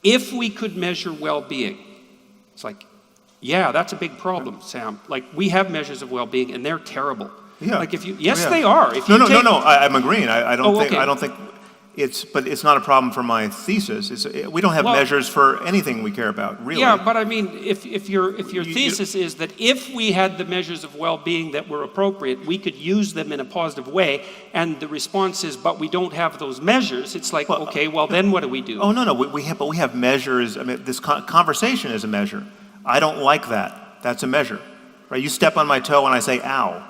if we could measure well-being, it's like, yeah, that's a big problem, Sam. Like, we have measures of well-being, and they're terrible. Yeah. Like, they are. If No, I'm agreeing. I don't think but it's not a problem for my thesis. We don't have measures for anything we care about, really. Yeah, but I mean, if your thesis is that if we had the measures of well-being that were appropriate, we could use them in a positive way, and the response is, but we don't have those measures, it's like, then what do we do? Oh, no, we have measures. I mean, this conversation is a measure. I don't like that. That's a measure. Right? You step on my toe and I say, ow.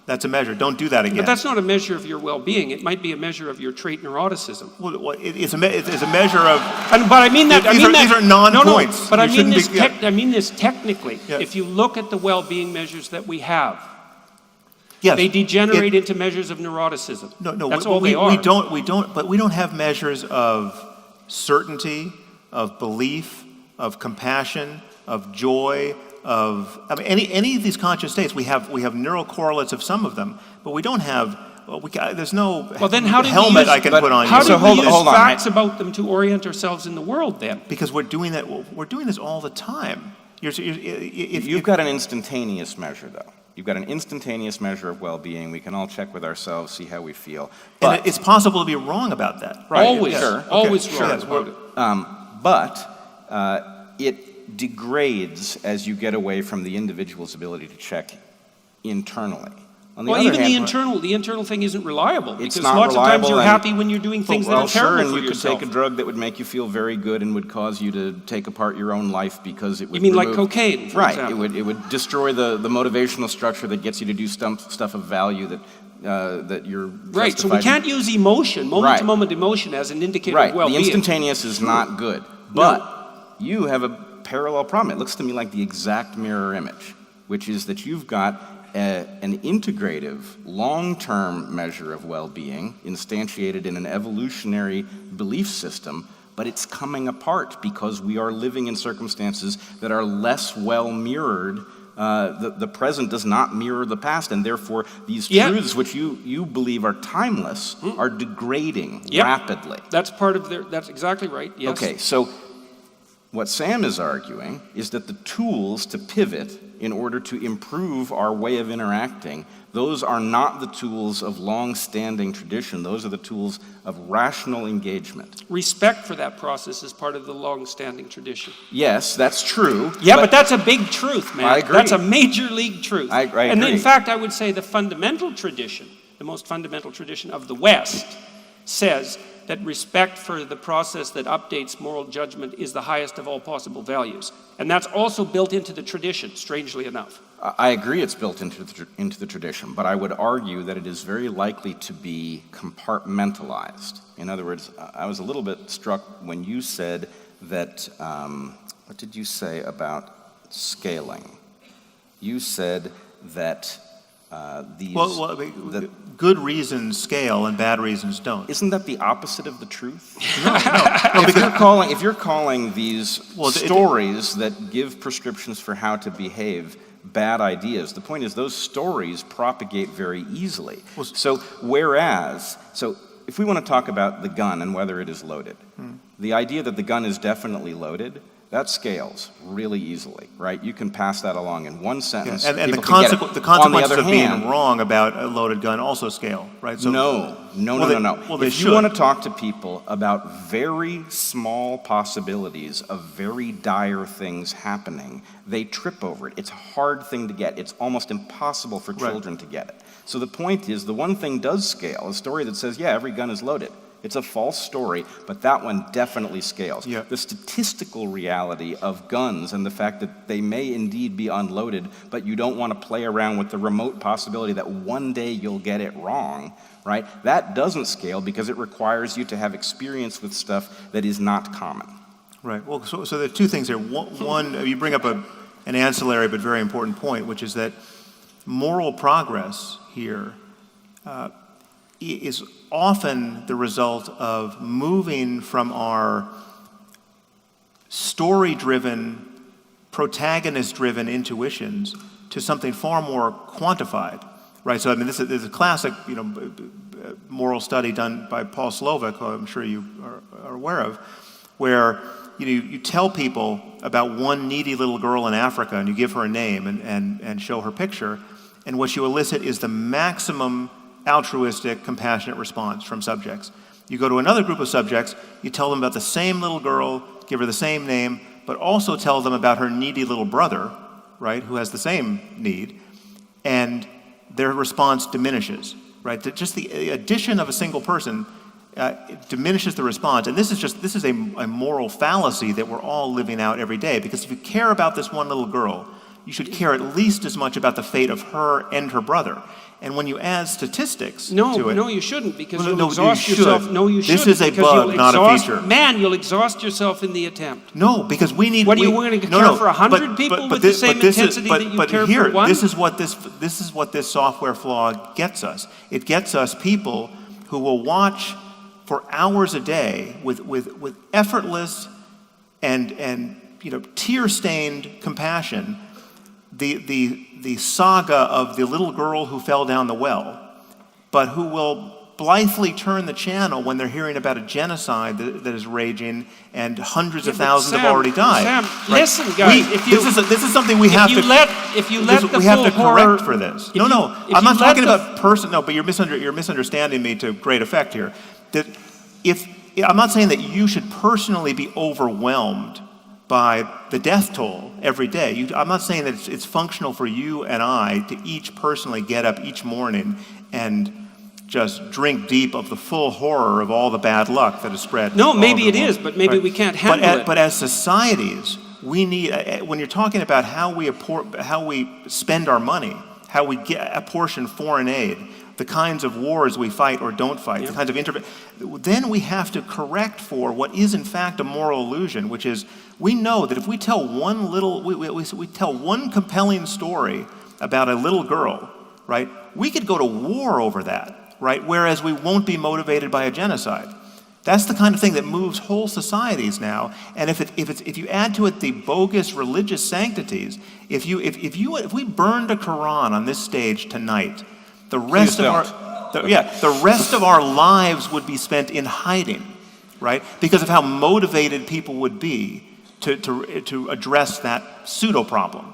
That's a measure. Don't do that again. But that's not a measure of your well-being. It might be a measure of your trait neuroticism. Well, it's a measure of. But I mean that. These are non-points. No, but I mean this technically. Yeah. If you look at the well-being measures that we have, yes, they degenerate into measures of neuroticism. No, that's all they are. But we don't have measures of certainty, of belief, of compassion, of joy. Any of these conscious states, we have neural correlates of some of them, but we don't have. There's no helmet I can put on you. How do we use facts about them to orient ourselves in the world then? Because we're doing that. We're doing this all the time. You've got an instantaneous measure, though. You've got an instantaneous measure of well-being. We can all check with ourselves, see how we feel. But it's possible to be wrong about that. Right. Always. Sure. Always wrong about it. But it degrades as you get away from the individual's ability to check internally. On the other hand, the internal thing isn't reliable. It's because not lots reliable, of times you're happy when you're doing things that are terrible and for you yourself. could take a drug that would make you feel very good and would cause you to take apart your own life because it would. You mean like cocaine, for example? Right. It would destroy the motivational structure that gets you to do stuff of value that you're right. So we can't use emotion, moment-to-moment emotion, as an indicator of well-being. The instantaneous is not good, but you have a parallel problem. It looks to me like the exact mirror image, which is that you've got an integrative, long-term measure of well-being instantiated in an evolutionary belief system, but it's coming apart because we are living in circumstances that are less well mirrored. The present does not mirror the past, and therefore these truths, which you believe are timeless, are degrading rapidly. That's part of that's exactly right, yes. Okay, so what Sam is arguing is that the tools to pivot in order to improve our way of interacting, those are not the tools of long-standing tradition. Those are the tools of rational engagement. Respect for that process is part of the long-standing tradition. Yes, that's true. Yeah, but that's a big truth, man. I agree. That's a major league truth. I agree. And in fact, I would say the fundamental tradition, the most fundamental tradition of the West, says that respect for the process that updates moral judgment is the highest of all possible values. And that's also built into the tradition, strangely enough. I agree it's built into the tradition, but I would argue that it is very likely to be compartmentalized. In other words, I was a little bit struck when you said that, what did you say about scaling? You said that good reasons scale and bad reasons don't. Isn't that the opposite of the truth? No. If you're calling these stories that give prescriptions for how to behave bad ideas, the point is those stories propagate very easily. So if we want to talk about the gun and whether it is loaded, the idea that the gun is definitely loaded, that scales really easily, right? You can pass that along in one sentence. And the consequences of being wrong about a loaded gun also scale, right? So, no. Well, if you want to talk to people about very small possibilities of very dire things happening, they trip over it. It's a hard thing to get. It's almost impossible for children to get it. So the point is, the one thing does scale, a story that says, yeah, every gun is loaded. It's a false story, but that one definitely scales. Yeah. The statistical reality of guns and the fact that they may indeed be unloaded, but you don't want to play around with the remote possibility that one day you'll get it wrong, right? That doesn't scale because it requires you to have experience with stuff that is not common. Right. Well, so there are two things here. One, you bring up an ancillary but very important point, which is that moral progress here is often the result of moving from our story-driven, protagonist-driven intuitions to something far more quantified, right? So I mean, this is a classic, moral study done by Paul Slovik, who I'm sure you are aware of, where you tell people about one needy little girl in Africa, and you give her a name and show her picture, and what you elicit is the maximum altruistic, compassionate response from subjects. You go to another group of subjects, you tell them about the same little girl, give her the same name, but also tell them about her needy little brother, right, who has the same need, and their response diminishes, right? Just the addition of a single person diminishes the response. And this is a moral fallacy that we're all living out every day, because if you care about this one little girl, you should care at least as much about the fate of her and her brother. And when you add statistics to it... No, you shouldn't, because Well, you'll no, exhaust you yourself. should. No, you shouldn't. This is a bug, not a feature. Man, you'll exhaust yourself in the attempt. No, because we need... What, are you going to care for 100 people with the same intensity that you care for one? This is what this software flaw gets us. It gets us people who will watch for hours a day with effortless and tear-stained compassion the saga of the little girl who fell down the well, but who will blithely turn the channel when they're hearing about a genocide that is raging and hundreds of thousands have already died. Sam, right? listen, guys. This is something we have to correct for this. I'm not talking about person. No, but you're misunderstanding me to great effect here. That I'm not saying that you should personally be overwhelmed by the death toll every day. I'm not saying that it's functional for you and I to each personally get up each morning and just drink deep of the full horror of all the bad luck that is spread. No, maybe it is, but maybe we can't handle it. But as societies, we need, when you're talking about how we spend our money, how we apportion foreign aid, the kinds of wars we fight or don't fight, the kinds of then we have to correct for what is in fact a moral illusion, which is we know that if we tell we tell one compelling story about a little girl, right, we could go to war over that, right, whereas we won't be motivated by a genocide. That's the kind of thing that moves whole societies now. And if you add to it the bogus religious sanctities, if we burned a Quran on this stage tonight, the rest of our lives would be spent in hiding, right? Because of how motivated people would be to address that pseudo problem.